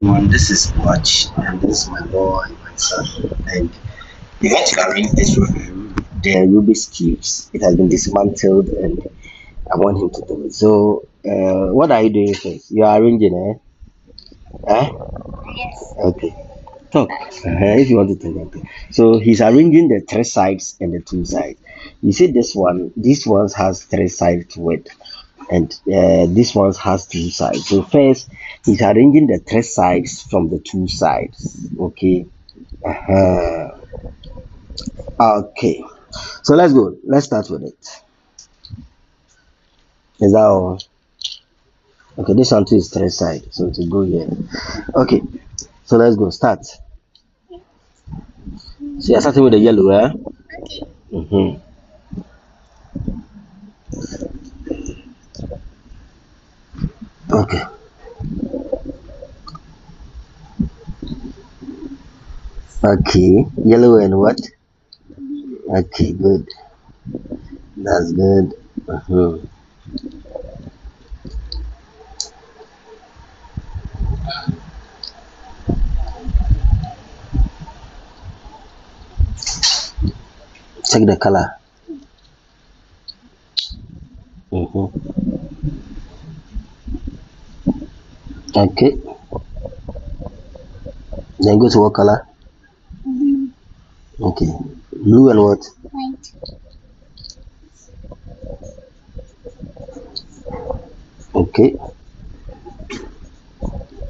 This is Watch, and this is my boy, my son, and we want to arrange this room. The Rubik's cubes. It has been dismantled, and I want him to do it. So, what are you doing first? You are arranging, Eh? Okay. Talk. If you want to talk, okay. So he's arranging the three sides and the two sides. You see this one. This one has three sides to it, and this one has two sides. So first, he's arranging the three sides from the two sides. Okay. Uh-huh. Okay. So let's go. Let's start with it. Is that all? Okay. This one too is three sides, so to go here. Okay. So let's go. Start. So you're starting with the yellow, eh? Mm-hmm. Okay. Okay. Yellow and what? Okay. Good. That's good. Uh-huh. Check the color. Mm-hmm. Okay. Then go to what color? Okay. Blue and what? Okay.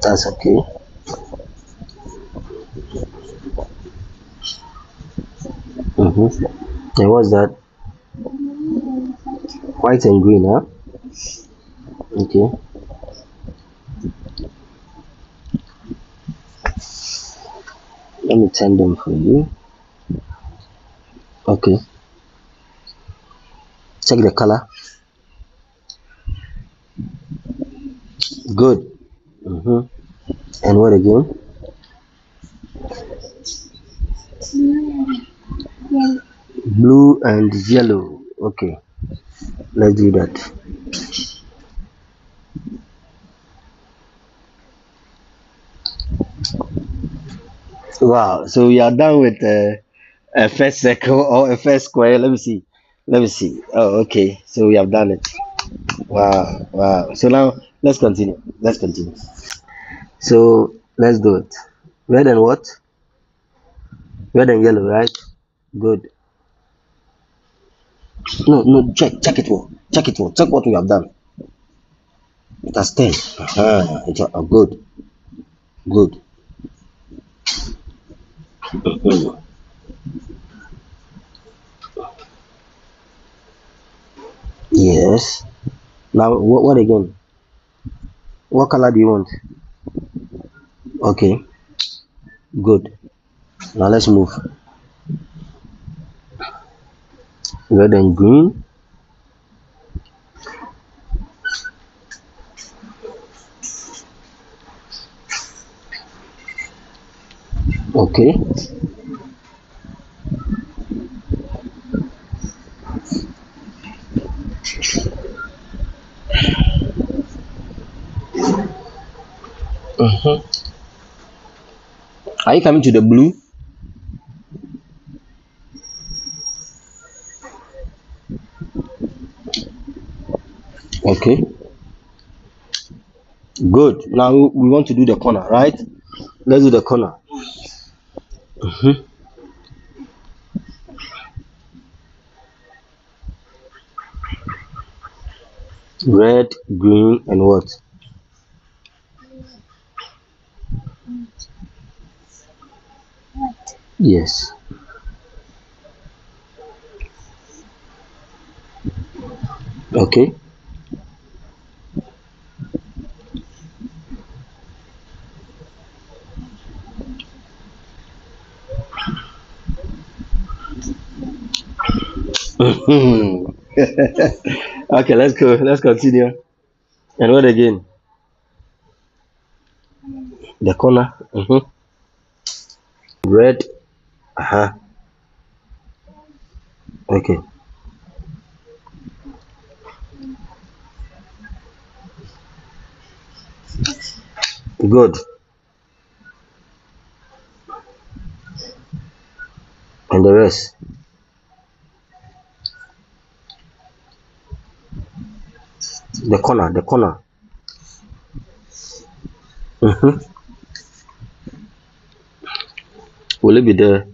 That's okay. Mm-hmm. And what's that? White and green, huh? Okay. Let me turn them for you. Okay. Check the color. Good. Mm-hmm. And what again? Blue and yellow. Okay. Let's do that. Wow. So we are done with a first circle or a first square. Let me see. Let me see. Oh, okay. So we have done it. Wow. Wow. So now let's continue. Let's continue. So let's do it. Red and what? Red and yellow, right? Good. No, no, check it well. Check it well. Check what we have done. It has 10. Good. Good. Mhm. Yes. Now, what again? What color do you want? Okay. Good. Now let's move. Red and green. Okay. Mhm. Are you coming to the blue? Okay. Good. Now we want to do the corner, right? Let's do the corner. Mhm. Red, green, and what? Yes. Okay. Mhm. Okay, let's go. Let's continue. And what again? The corner. Red. Uh-huh. Okay. Good. the rest. The corner. Will it be there?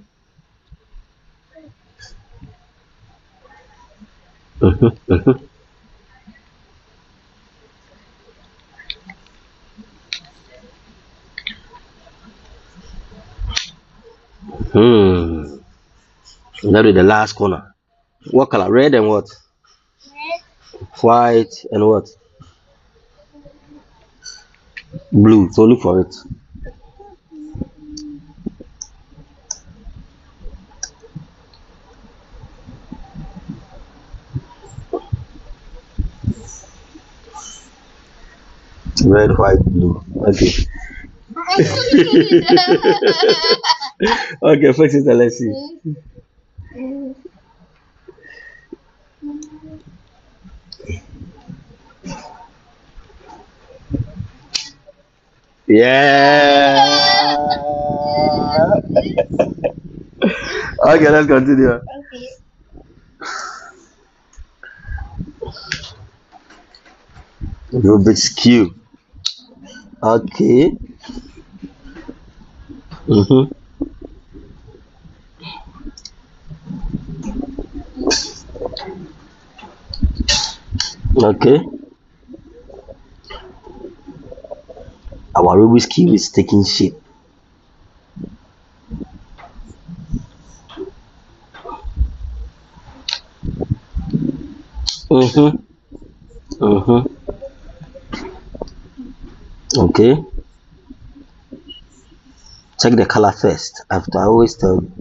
That is the last corner. What color? Red and what? White and what? Blue. So look for it. Red, white, blue. Okay. Okay, fix it and let's see. Yeah. Okay, let's continue. Okay. Rubik's Cube. Okay. Okay. Our Rubik's Cube is taking shape. Okay. Check the color first. After I always tell you.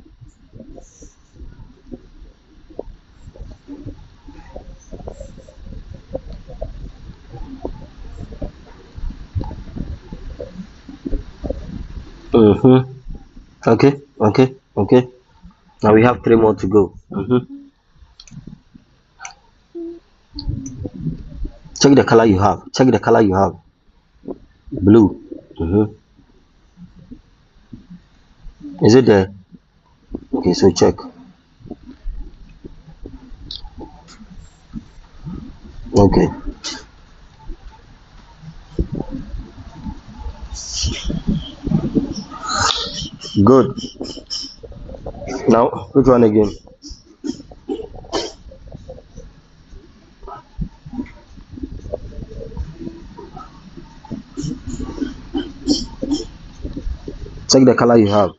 Okay. Now we have 3 more to go. Check the color you have. Blue. Is it there? Okay, so check. Okay. Good. Now, which one again? Check the color you have.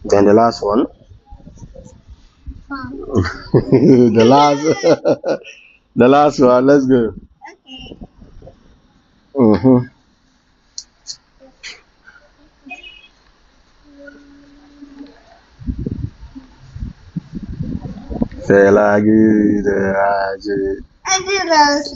Then the last one. the last the last one. Let's go. Okay. Say like it. I do those.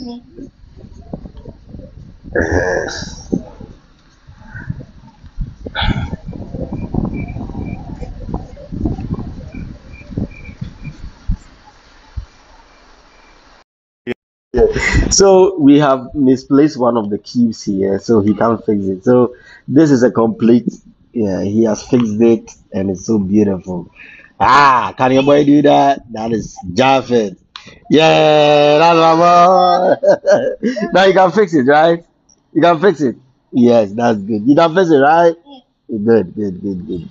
So we have misplaced one of the cubes here, so he can't fix it. So this is a complete. Yeah, he has fixed it, and it's so beautiful. Ah, can your boy do that? That is Japheth. Yeah, that's my boy. Now you can fix it, right? You can fix it. Yes, that's good. You can fix it, right? Good.